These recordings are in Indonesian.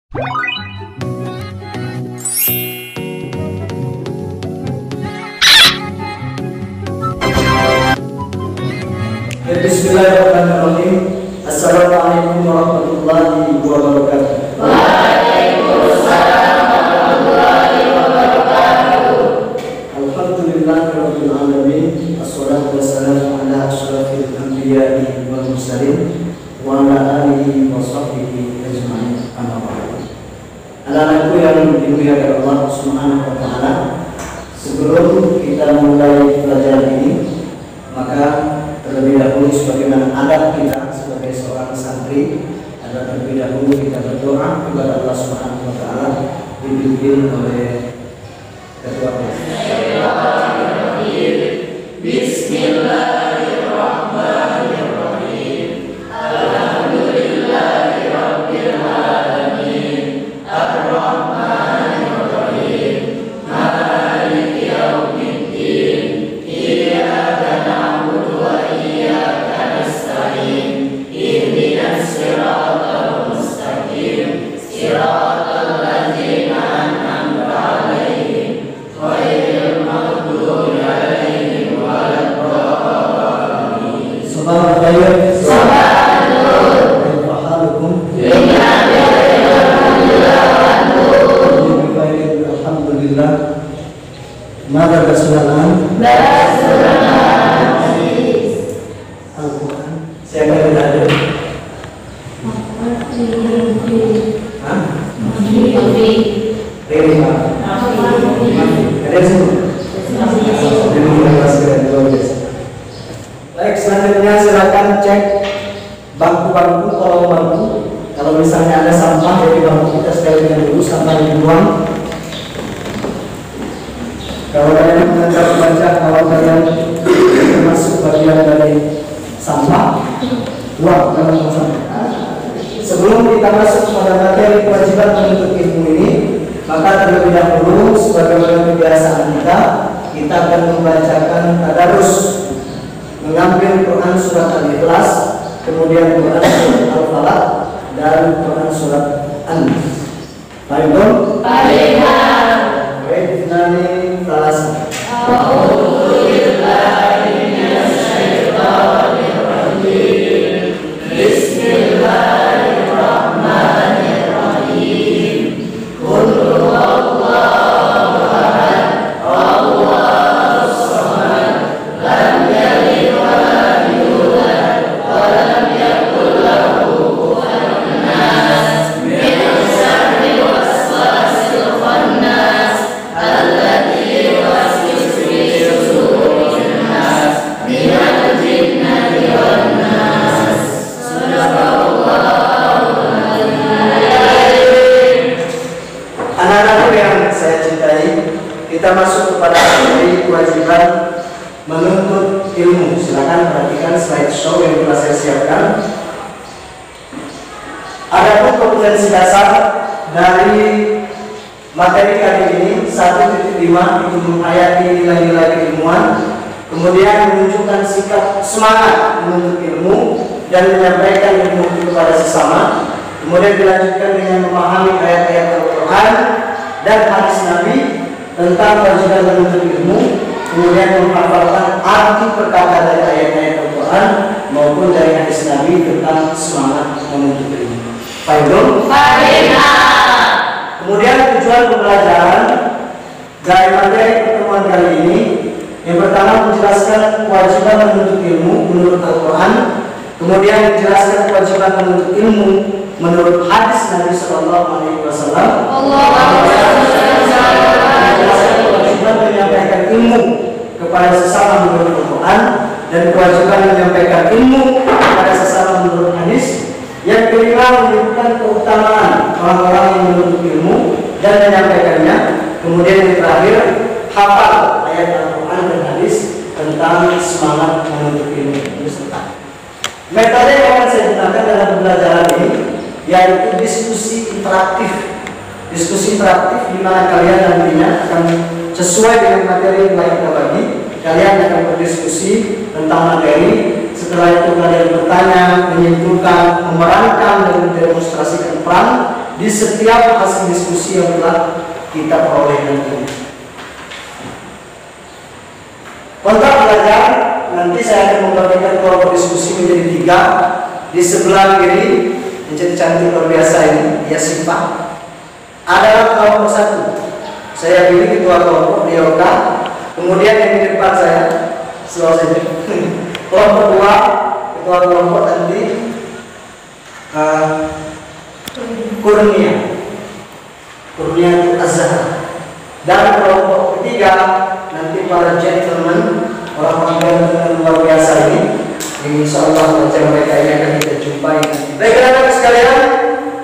Bismillahirrahmanirrahim. Assalamualaikum warahmatullahi wabarakatuh. Waalaikumsalam warahmatullahi wabarakatuh. Alhamdulillahirabbil alamin. Assalatu wassalamu ala asyrafil anbiya'i wal mursalin wa ala alihi wa sahbihi ajma'in. Amma ba'd. Anak-anakku yang dimuliakan Allah Subhanahu wa taala, sebelum kita mulai pelajaran ini, maka terlebih dahulu sebagaimana adab kita sebagai seorang santri, ada terlebih dahulu kita berdoa kepada Allah Subhanahu wa taala, dipimpin oleh ketua kelas. Bismillahirrahmanirrahim. Alhamdulillahirabbil alamin. Ar-Rahmanir-Rahim. Maliki yaumiddin. Iyyaka na'budu wa iyyaka nasta'in. Ihdinas siratal mustaqim. Siratal ladzina an'amta 'alaihim ghairil maghdubi 'alaihim waladdallin. Sabahul khair. Sabahul Halukum. Alhamdulillah. Maka bersunanan Al-Quran. Siapa yang ada? Baik, selanjutnya silakan cek bangku-bangku, kolong bangku. Kalau misalnya ada sampah dari bangku kita sekalian dulu sampah dibuang. Kalau kalian menganggap baca, kalau kalian termasuk bagian dari sampah, buang dalam sampah. Sebelum kita masuk kepada materi kewajiban menuntut ilmu ini, maka terlebih dahulu sebagaimana kebiasaan kita akan membacakan tadarus, mengambil Quran surat Al-Ikhlas, kemudian Quran surat Al-Falaq, dan Quran surat An-Nas. Baik, dong? Baik. Baik, nani kelas. Bismillahirrahmanirrahim. Qul huwallahu ahad, Allahus samad, lam yalid wa lam yulad, wa lam yakul lahu kufuwan ahad. Min syarri waswasil khannas, alladzi yuwaswisu fi sudurin nas, minal jinnati wan nas. Sadaqallahul azim. Anak-anakku yang saya cintai, kita masuk kepada materi kewajiban menuntut ilmu. Silakan perhatikan slideshow yang telah saya siapkan. Adapun kompetensi dasar dari materi kali ini 1.5 itu menghayati nilai-nilai keilmuan, kemudian menunjukkan sikap semangat menuntut ilmu dan menyampaikan ilmu kepada sesama. Kemudian dilanjutkan dengan memahami ayat-ayat Al-Quran dan hadis Nabi tentang kewajiban menuntut ilmu, kemudian menghafalkan arti perkataan dari ayat-ayat Al-Quran maupun dari hadis Nabi tentang semangat menuntut ilmu. Baik. Kemudian tujuan pembelajaran dari materi pertemuan kali ini, yang pertama menjelaskan kewajiban menuntut ilmu menurut Al-Quran, kemudian menjelaskan kewajiban menuntut ilmu menurut hadis Nabi Sallallahu Alaihi Wasallam, menjelaskan kewajiban menyampaikan ilmu kepada sesama menurut Al-Quran dan kewajiban menyampaikan ilmu kepada sesama menurut hadis. Yang kelima menunjukkan keutamaan orang-orang yang menuntut ilmu dan menyampaikannya. Kemudian yang terakhir hafal ayat Al-Quran dan hadis tentang semangat menuntut ilmu. Metode yang akan saya gunakan dalam pembelajaran ini yaitu diskusi interaktif. Diskusi interaktif di mana kalian nantinya akan sesuai dengan materi yang telah kita bagi. Kalian akan berdiskusi tentang materi. Setelah itu kalian bertanya, menyimpulkan, memerankan dan mendemonstrasikan peran di setiap hasil diskusi yang telah kita peroleh nanti. Kontak belajar nanti saya akan membagikan kelompok diskusi menjadi 3. Di sebelah kiri yang cantik luar biasa ini, ya sifat adalah kelompok 1. Saya pilih ketua kelompok di Yoga. Kemudian yang di depan saya, selalu saja. Kelompok 2, ketua kelompok nanti Kurnia itu Azhar. Dan kelompok ketiga nanti para gentleman, orang-orang yang luar biasa ini. Insya Allah wajah mereka ini akan kita jumpai nanti. Baiklah sekalian,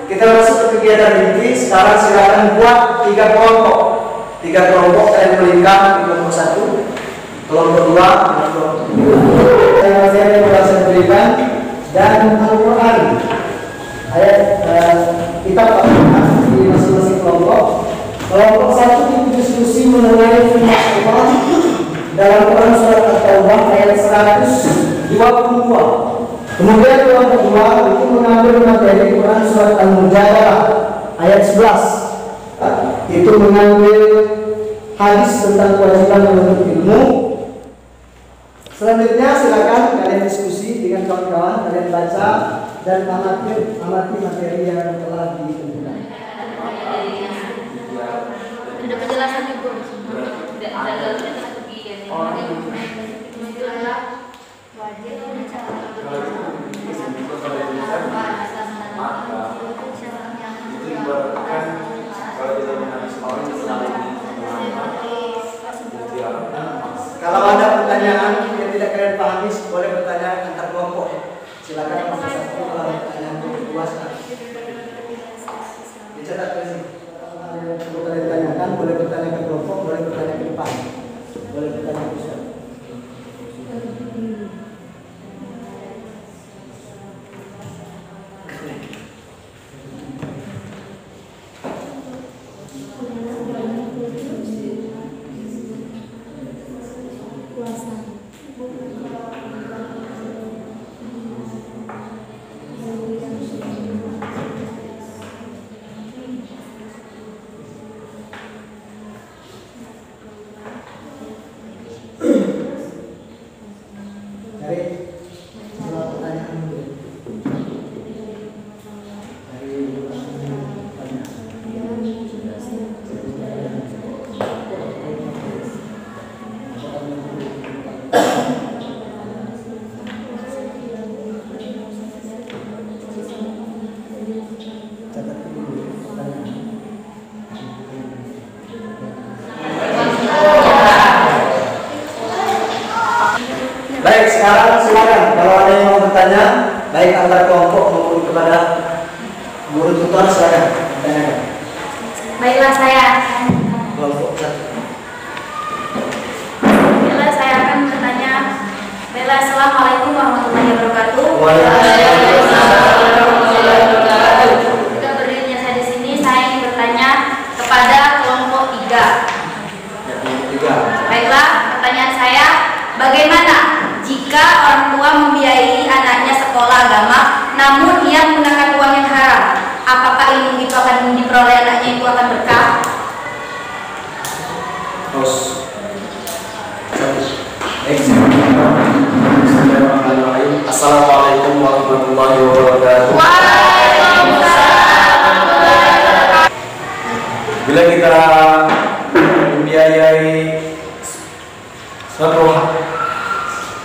kita masuk ke kegiatan inti. Sekarang silakan buat 3 kelompok. 3 kelompok saya melingkar di kelompok 1, kelompok 2, dan kelompok 3. Saya berhasil berikan dan Al-Quran ayat kita Al-Quran di masing-masing kelompok. Kelompok 1 itu diskusi mengenai firman Allah dalam Quran surat At-Taubah ayat 122. Kemudian kelompok 2 itu mengambil materi Quran surat Al-Mujadalah ayat 11. Itu mengambil hadis tentang kewajiban menuntut ilmu. Selanjutnya silakan kalian diskusi dengan kawan-kawan, kalian baca dan amati materi yang telah ditentukan. Ada penjelasan juga tidak ada strategi yang kalau ada pertanyaan yang tidak kalian pahami, boleh bertanya antar kelompok. Silakan kelompok 1 kalau pertanyaan luas. Dicatat di sini. Kalau kalian tanyakan, boleh bertanya ke kelompok, boleh bertanya ke depan, boleh bertanya ke pusat. Baik, sekarang silakan kalau ada yang mau bertanya, baik antar kelompok maupun kepada guru tutor, silakan bertanyakan. Baiklah, saya Kelompok 1. Baiklah, saya akan bertanya. Baiklah, assalamualaikum warahmatullahi wabarakatuh. Jika berdirinya saya di sini, saya ingin bertanya kepada kelompok 3. Baiklah, pertanyaan saya, bagaimana jika orang tua membiayai anaknya sekolah agama, namun ia menggunakan uang yang haram? Apakah ilmu itu akan diperoleh anaknya itu akan berkah? Assalamualaikum warahmatullahi wabarakatuh. Bila kita membiayai suatu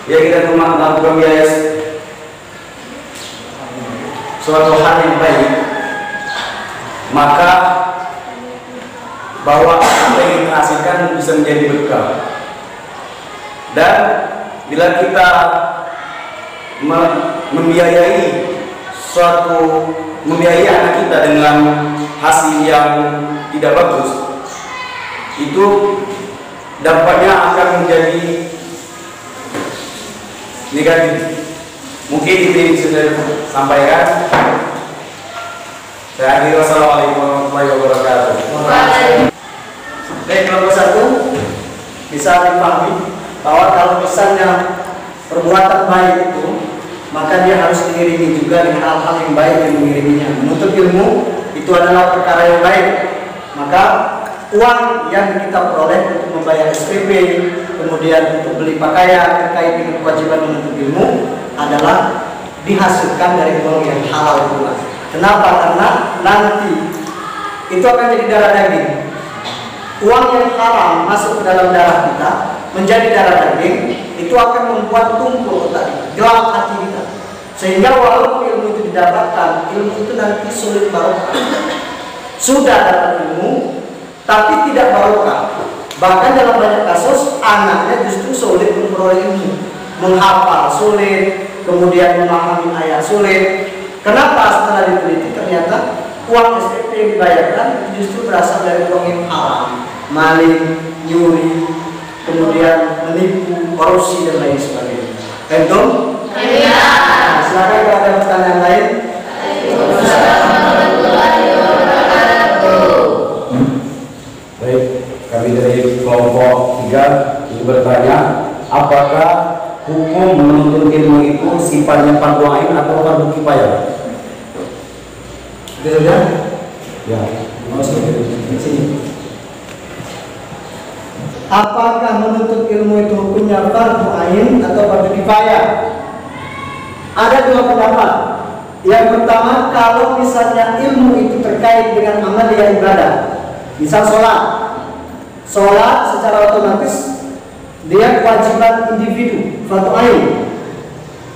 ya kita melakukan biaya suatu hal yang baik, maka bahwa apa yang kita hasilkan bisa menjadi berkah. Dan bila kita membiayai anak kita dengan hasil yang tidak bagus, itu dampaknya akan menjadi negatif. Mungkin ini sudah sampaikan. Saya akhiri. Wassalamualaikum warahmatullahi wabarakatuh. Baik, kelompok 1 bisa dipahami bahwa kalau misalnya perbuatan baik itu, maka dia harus diiringi juga dengan hal-hal yang baik yang mengiringinya. Menuntut ilmu itu adalah perkara yang baik. Maka uang yang kita peroleh untuk membayar SPP, kemudian untuk beli pakaian terkait dengan kewajiban menuntut ilmu adalah dihasilkan dari uang yang halal pula. Kenapa? Karena nanti itu akan jadi darah daging. Uang yang haram masuk ke dalam darah kita menjadi darah daging, itu akan membuat tumpul otak, gelap hati kita. Sehingga walaupun ilmu itu didapatkan, ilmu itu nanti sulit barokah. Sudah dapat ilmu, tapi tidak barokah. Bahkan dalam banyak kasus anaknya justru sulit memperoleh ilmu, menghafal sulit, kemudian memahami ayat sulit. Kenapa? Setelah diteliti ternyata uang SPP yang dibayarkan justru berasal dari uang yang haram, maling, nyuri, kemudian menipu, korupsi dan lain sebagainya. Betul? Iya. Nah, silakan kalau ada pertanyaan lain. Baik, kami dari kelompok 3 ingin bertanya, apakah hukum menuntut ilmu itu sifatnya fardu ain atau fardu kifayah? Itu sudah? Ya. Sini. Apakah menuntut ilmu itu hukumnya fardu ain atau fardu kifayah? Ada dua pendapat. Yang pertama, kalau misalnya ilmu itu terkait dengan amaliyah ibadah, misal sholat secara otomatis dia kewajiban individu, fardu ain.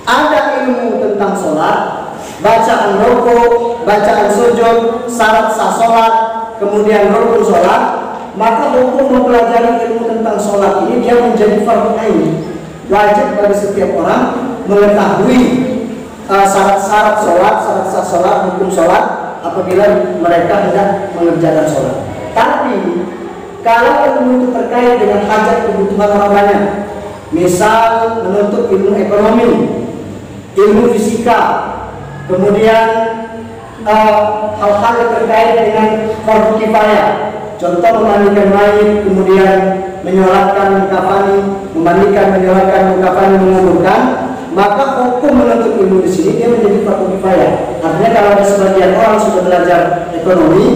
Ada ilmu tentang sholat, bacaan rukuk, bacaan sujud, syarat sah sholat, kemudian rukun sholat, maka hukum mempelajari ilmu tentang sholat ini dia menjadi fardu ain. Wajib bagi setiap orang mengetahui syarat-syarat sholat, syarat sah sholat, hukum sholat apabila mereka hendak mengerjakan sholat. Tapi kalau ilmu itu terkait dengan hajat kebutuhan orang banyak, misal menuntut ilmu ekonomi, ilmu fisika, kemudian hal-hal yang terkait dengan fardu kifayah, contoh memandikan mayit, kemudian menyolatkan mukafani, memandikan, menyolatkan mukafani, menguburkan, maka hukum menuntut ilmu di sini dia menjadi fardu kifayah. Artinya kalau ada sebagian orang sudah belajar ekonomi,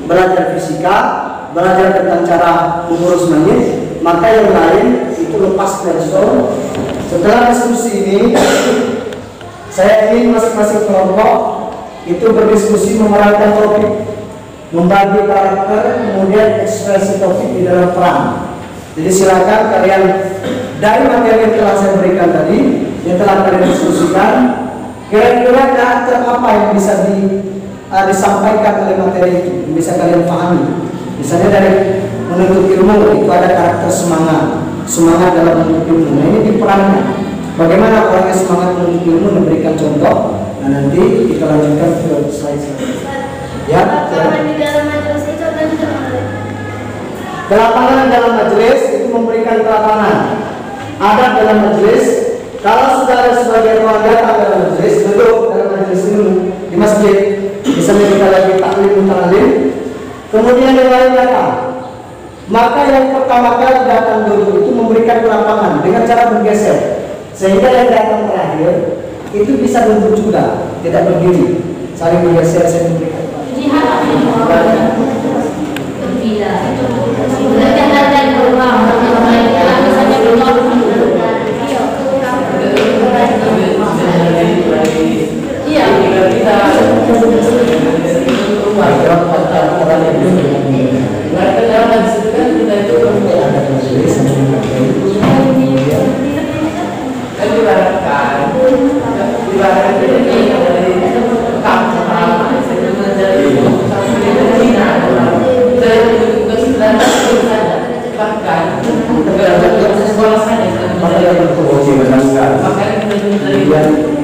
belajar fisika, belajar tentang cara mengurus mayit, maka yang lain itu lepas dari sholat. Setelah diskusi ini, saya ingin masing-masing kelompok itu berdiskusi memerankan topik, membagi karakter, kemudian ekspresi topik di dalam peran. Jadi silakan kalian dari materi yang telah saya berikan tadi, yang telah kalian diskusikan, kira-kira karakter apa yang bisa disampaikan oleh materi itu, yang bisa kalian pahami. Misalnya dari menuntut ilmu itu ada karakter semangat dalam menuntut ilmu. Nah, ini diperankan. Bagaimana orang yang semangat menuntut ilmu, memberikan contoh. Nah, nanti kita lanjutkan ke slide selanjutnya. Ya. Di dalam majelis itu ada Kelapangan dalam majelis itu memberikan kelapangan. Ada dalam majelis. Kalau sudah ada sebagian orang datang dalam majelis, duduk dalam majelis ilmu di masjid, misalnya kita lagi taklim, kemudian yang lain datang, maka yang pertama kali datang dulu itu memberikan kelapangan dengan cara bergeser, sehingga yang datang terakhir itu bisa duduk juga, tidak berdiri, saling bergeser, saya memberikan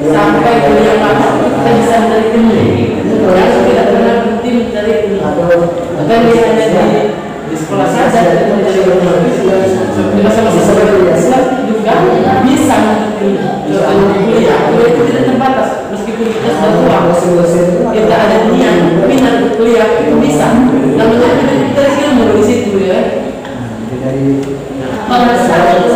sampai kuliah kita bisa mencari ilmu. Kalau tidak pernah berhenti mencari ilmu, bahkan dia hanya di sekolah saja mencari ilmu. Kita sama-sama belajar juga bisa mencari ilmu. Kuliah itu tidak terbatas, meskipun kita sudah tua, kita ada niat, minat kuliah itu bisa. Namanya kita mencari ilmu di situ ya. Kalau saya itu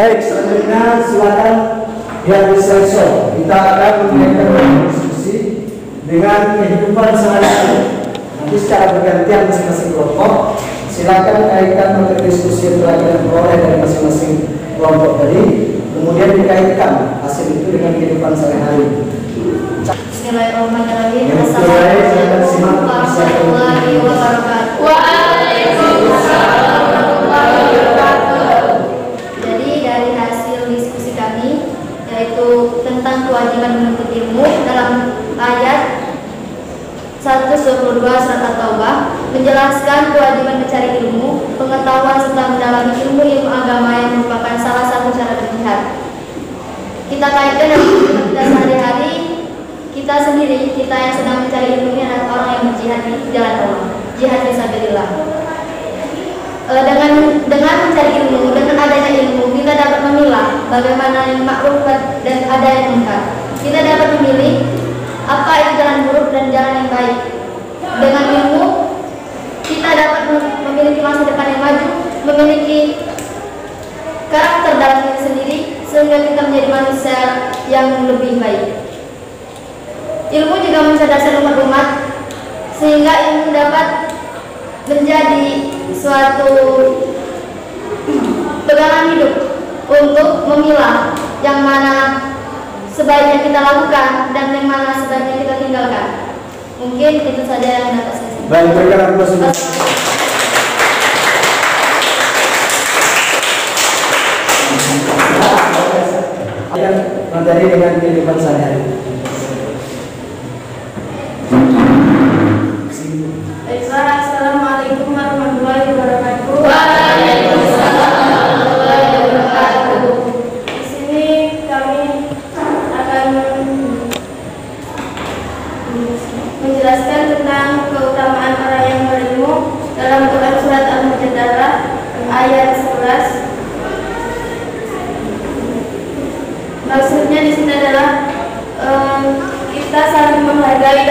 Baik, selanjutnya silakan pihak disesor. Kita akan memulai diskusi dengan kehidupan sehari-hari. Nanti secara bergantian masing-masing kelompok. Silakan kaitkan materi diskusi yang telah kita peroleh dari masing-masing kelompok tadi, kemudian dikaitkan hasil itu dengan kehidupan sehari-hari. Bismillahirrahmanirrahim. Assalamualaikum warahmatullahi wabarakatuh. Waalaikumsalam warahmatullahi wabarakatuh. Jadi dari hasil diskusi kami, yaitu tentang kewajiban menuntut ilmu dalam ayat 122 surat At-Taubah, menjelaskan kewajiban mencari ilmu, pengetahuan serta mendalami ilmu agama yang merupakan salah satu cara berjihad. Kita kaitkan dengan kehidupan kita sehari-hari. Kita sendiri, kita yang sedang mencari ilmu ini adalah orang yang berjihad di jalan Allah, jihad fisabilillah. Dengan mencari ilmu, dengan adanya ilmu, kita dapat memilah bagaimana yang ma'ruf dan ada yang munkar. Kita dapat memilih apa itu jalan buruk dan jalan yang baik. Dengan ilmu, kita dapat memiliki masa depan yang maju, memiliki karakter dalam diri sendiri, sehingga kita menjadi manusia yang lebih baik. Ilmu juga mencerdaskan umat, sehingga ilmu dapat menjadi suatu pegangan hidup untuk memilah yang mana sebaiknya kita lakukan dan yang mana sebaiknya kita tinggalkan. Mungkin itu saja yang dapat saya sampaikan. Baik, berikan aplaus. Yang materi dengan kehidupan sehari-hari. Assalamualaikum warahmatullahi wabarakatuh. Waalaikumsalam warahmatullahi wabarakatuh. Di sini kami akan menjelaskan tentang keutamaan orang yang berilmu dalam Quran surat Al-Mujadalah ayat 11. Maksudnya di sini adalah kita saling menghargai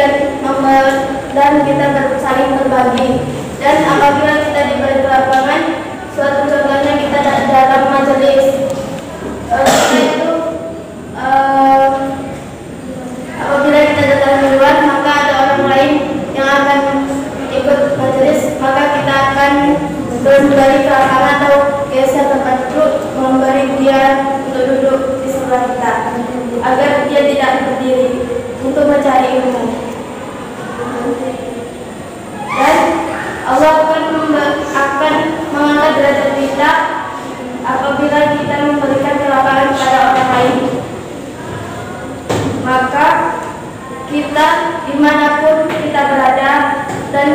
dan kita saling berbagi. Dan apabila kita diberi kelapangan, suatu contohnya kita dalam majelis, setelah itu apabila kita datang duluan, maka ada orang lain yang akan ikut majelis, maka kita akan memberi kelapangan atau geser tempat duduk, memberi dia untuk duduk di sebelah kita agar dia tidak berdiri untuk mencari ilmu. Dan Allah akan mengangkat derajat kita apabila kita memberikan kelapangan kepada orang lain. Maka kita dimanapun kita berada, dan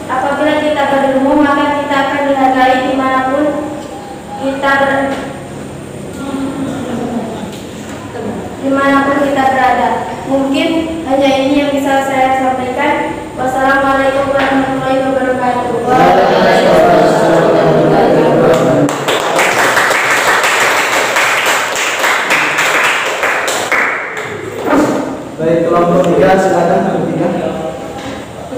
apabila kita berilmu, maka kita akan dihargai dimanapun kita berada. Mungkin hanya ini yang bisa saya sampaikan. Wassalamualaikum warahmatullahi wabarakatuh. Baik, kelompok 3 silakan bertiga.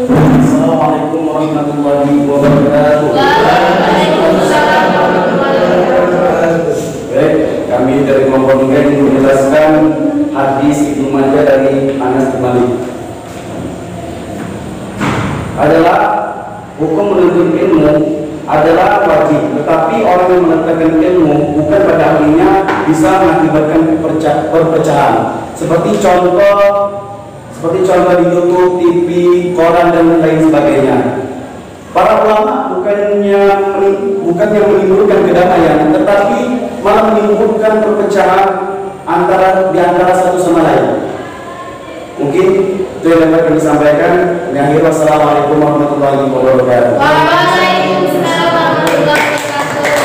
Assalamualaikum warahmatullahi wabarakatuh. Waalaikumsalam warahmatullahi wabarakatuh. Baik, kami dari kelompok 3 ingin menjelaskan hadis Ibnu Majah dari Anas bin Malik. Adalah hukum menuntut ilmu adalah wajib, tetapi orang yang menegakkan ilmu bukan pada akhirnya bisa mengakibatkan perpecahan. Seperti contoh di YouTube, TV, koran dan lain sebagainya. Para ulama bukannya menimbulkan kedamaian, tetapi malah menimbulkan perpecahan di antara satu sama lain. Mungkin itu yang dapat kami sampaikan. Wassalamualaikum warahmatullahi wabarakatuh. Waalaikumsalam warahmatullahi wabarakatuh.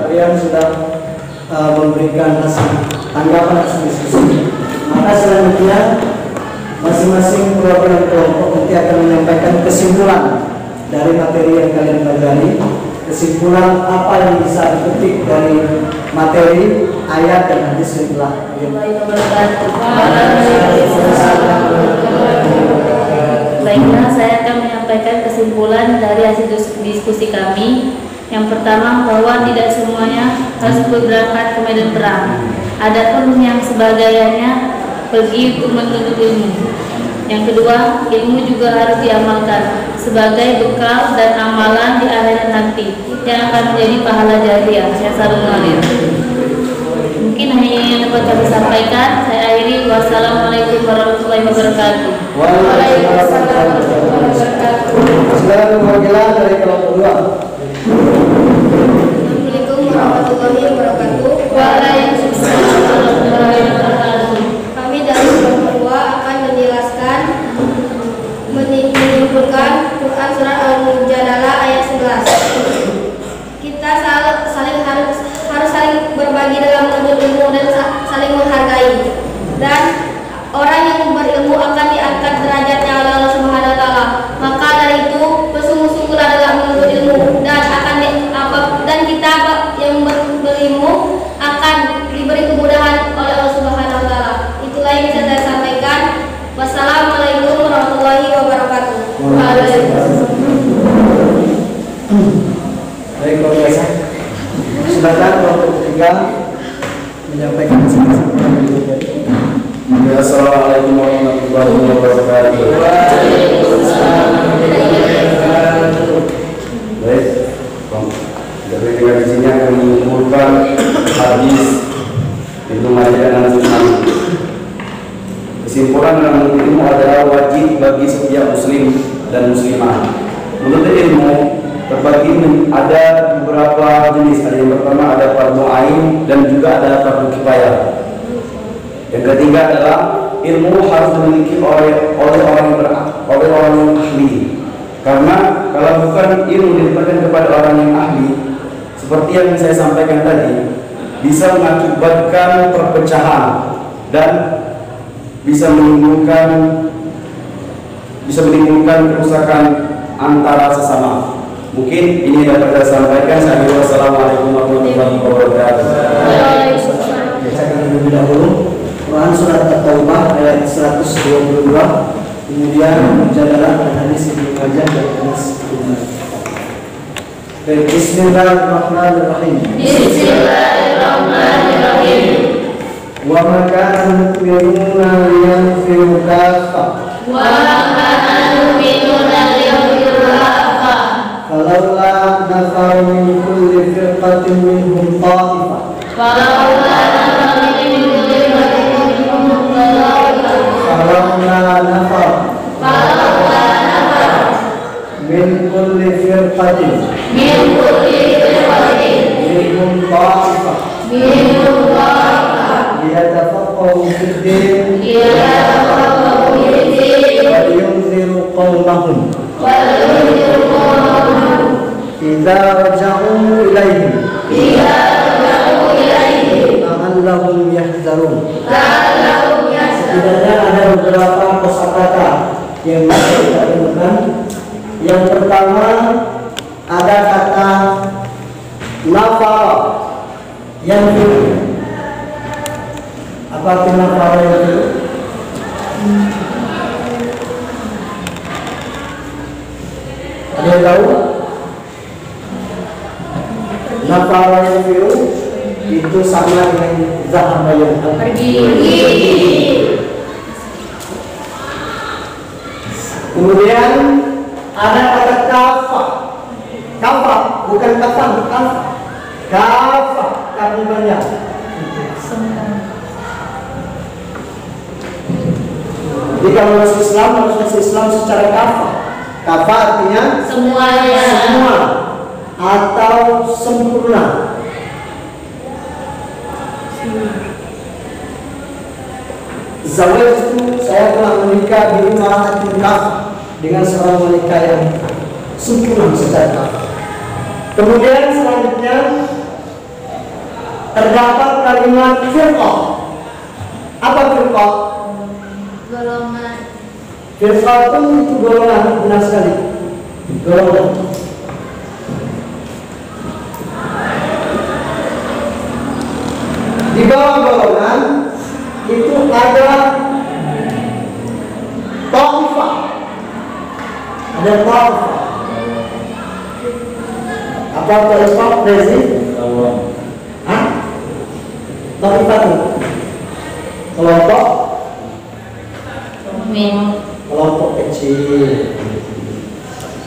Kalian sudah memberikan tanggapan atas diskusi. Maka selanjutnya masing-masing perwakilan kelompok nanti akan menyampaikan kesimpulan dari materi yang kalian pelajari. Kesimpulan apa yang bisa dipetik dari materi ayat dan hadis yang telah Baiklah, saya akan menyampaikan kesimpulan dari hasil diskusi kami. Yang pertama, bahwa tidak semuanya harus berangkat ke medan perang. Adapun yang sebagainya pergi untuk menuntut ilmu. Yang kedua, ilmu juga harus diamalkan sebagai bekal dan amalan di akhirat nanti yang akan menjadi pahala jariah yang selalu mengalir. Mungkin hanya yang dapat kami sampaikan. Saya akhiri. Wassalamualaikum warahmatullahi wabarakatuh. Waalaikumsalam warahmatullahi wabarakatuh. Silakan perwakilan dari kelompok 2. Assalamualaikum warahmatullahi wabarakatuh. Waalaikumsalam warahmatullahi wabarakatuh. Kami dari kelompok 2 akan menjelaskan menyimpulkan Quran surat Al-Mujadalah ayat 11. Kita harus saling berbagi dalam menuntut ilmu dan saling menghargai. Dan orang yang berilmu akan diangkat derajatnya oleh Allah Subhanahu wa taala. Maka dari itu bersungguh-sungguhlah dalam menuntut ilmu dan kita yang berilmu akan diberi kemudahan oleh Allah Subhanahu wa taala. Itulah yang bisa saya sampaikan. Wassalamualaikum warahmatullahi wabarakatuh. Baik, pemirsa. Silakan kelompok 3 menyampaikan Assalamualaikum warahmatullahi wabarakatuh. Baik, dari dengan di sini akan menyimpulkan hadis Ibnu Majah dan Sunan. Kesimpulan dalam menuntut ilmu adalah wajib bagi setiap muslim dan muslimah. Menuntut ilmu terbagi ada beberapa jenis. Yang pertama ada fardhu ain dan juga ada fardhu kifayah. Yang ketiga adalah ilmu harus dimiliki oleh orang yang ahli. Karena kalau bukan ilmu diberikan kepada orang yang ahli, seperti yang saya sampaikan tadi, bisa mengakibatkan perpecahan dan bisa menimbulkan kerusakan antara sesama. Mungkin ini yang dapat saya sampaikan. Wassalamualaikum warahmatullahi wabarakatuh. Saya akan lebih dahulu Quran surat At-Taubah ayat 122, kemudian Mujadalah dan hadis Ibnu Majah dan hadis Ibnu. Bismillahirrahmanirrahim. Bismillahirrahmanirrahim. Wa ma kana al-mu'minuna liyanfiru kaffah. Wa ma kana al-mu'minuna liyanfiru kaffah. Falawla nafaru min kulli firqatin minhum ta'ifah. Falawla nafaru min kulli firqatin minhum ta'ifah. Falawla nafaru min kulli firqatin minhum ta'ifah. ليتفقهوا في الدين ولينذروا قومهم إذا رجعوا إليهم لعلهم يحذرون. Setidaknya ada beberapa kosakata yang bisa kita temukan. Yang pertama ada kata nafara yang apa artinya nafara yang ada yang tahu? Nafara yang itu sama dengan zahaba yang pergi. Kemudian ada kata kafa. Kafa bukan kafan, kafa. Kafa karena banyak. Jadi kalau masuk Islam harus masuk Islam secara kafa. Kafa artinya Semuanya. semua atau sempurna. Zawaj itu saya telah menikah di rumah kaf dengan seorang wanita yang sempurna secara kaf. Kemudian selanjutnya terdapat kalimat firqah. Apa firqah? Golongan. Firqah itu golongan, benar sekali. Golongan. Di bawah golongan itu ada ta'ifah. Ada ta'ifah. Apa kelompok Rezi? Hah? Taifat. Kelompok? Kelompok kecil.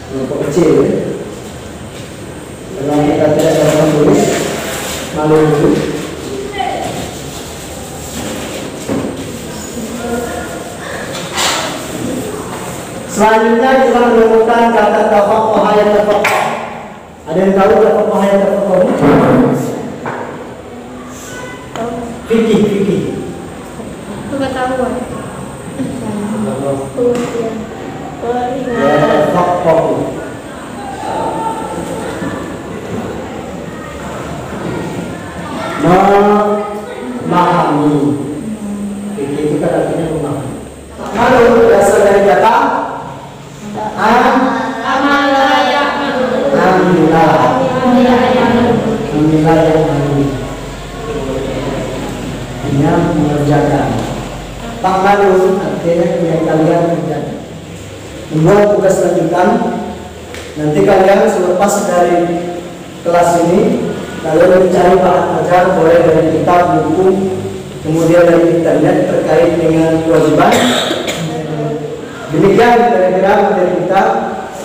Kelompok kecil. Kalau kita tidak dapat tulis, malu dulu. Selanjutnya kita menemukan kata tafaqquh ayat tafaqquh. Ada yang tahu tafaqquh ayat tafaqquh? Fikih. Pengetahuan. Ya, tafaqquh. Memahami. Fikih itu kan artinya memahami. Lalu berasal dari kata yang mengerjakan. Ta'malu artinya yang kalian kerjakan. Membuat tugas lanjutan. Nanti kalian selepas dari kelas ini kalian mencari bahan ajar, boleh dari kitab, buku, kemudian dari internet terkait dengan kewajiban. Demikian kira-kira materi kita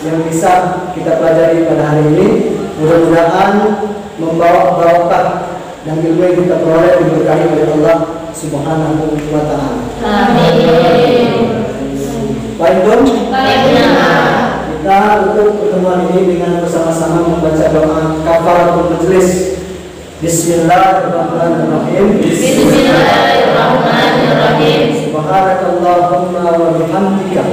yang bisa kita pelajari pada hari ini. Mudah-mudahan membawa barokah dan ilmu yang kita peroleh diberkahi oleh Allah Subhanahu wa Ta'ala. Amin. Baik dong. Kita untuk pertemuan ini dengan bersama-sama membaca doa kafaratul majelis. Bismillahirrahmanirrahim. Bismillahirrahmanirrahim. Subhanakallahumma wa bihamdika.